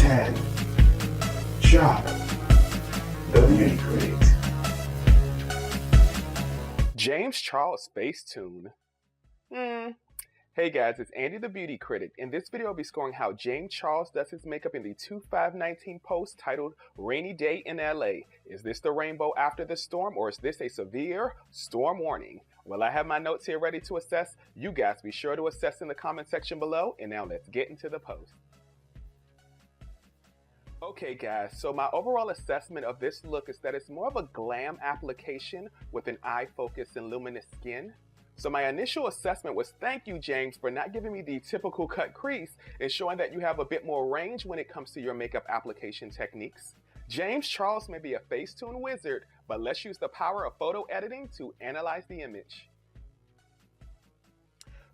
10. Shop the Beauty Critic. James Charles Facetune. Hey guys, it's Andi the Beauty Critic. In this video, I'll be scoring how James Charles does his makeup in the 2519 post titled Rainy Day in LA. Is this the rainbow after the storm, or is this a severe storm warning? Well, I have my notes here ready to assess. You guys be sure to assess in the comment section below, and now let's get into the post. Okay guys, so my overall assessment of this look is that it's more of a glam application with an eye focus and luminous skin. So my initial assessment was thank you, James, for not giving me the typical cut crease and showing that you have a bit more range when it comes to your makeup application techniques. James Charles may be a Facetune wizard, but let's use the power of photo editing to analyze the image.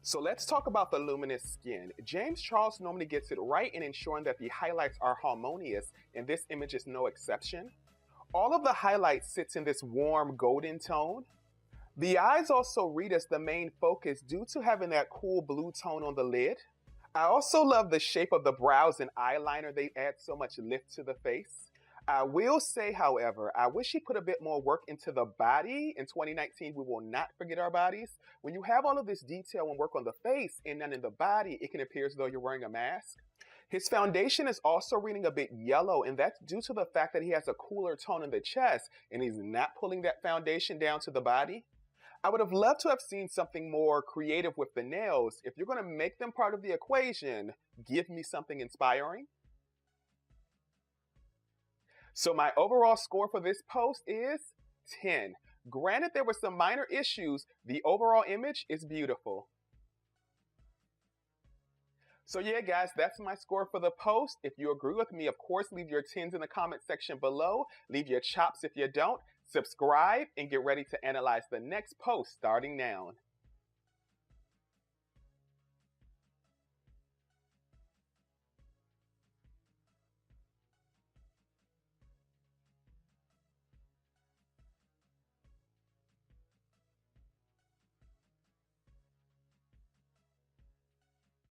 So let's talk about the luminous skin. James Charles normally gets it right in ensuring that the highlights are harmonious, and this image is no exception. All of the highlights sits in this warm golden tone. The eyes also read as the main focus due to having that cool blue tone on the lid. I also love the shape of the brows and eyeliner. They add so much lift to the face. I will say, however, I wish he put a bit more work into the body. In 2019, we will not forget our bodies. When you have all of this detail and work on the face and none in the body, it can appear as though you're wearing a mask. His foundation is also reading a bit yellow, and that's due to the fact that he has a cooler tone in the chest and he's not pulling that foundation down to the body. I would have loved to have seen something more creative with the nails. If you're going to make them part of the equation, give me something inspiring. So my overall score for this post is 10. Granted, there were some minor issues. The overall image is beautiful. So yeah, guys, that's my score for the post. If you agree with me, of course, leave your 10s in the comment section below. Leave your chops if you don't. Subscribe and get ready to analyze the next post starting now.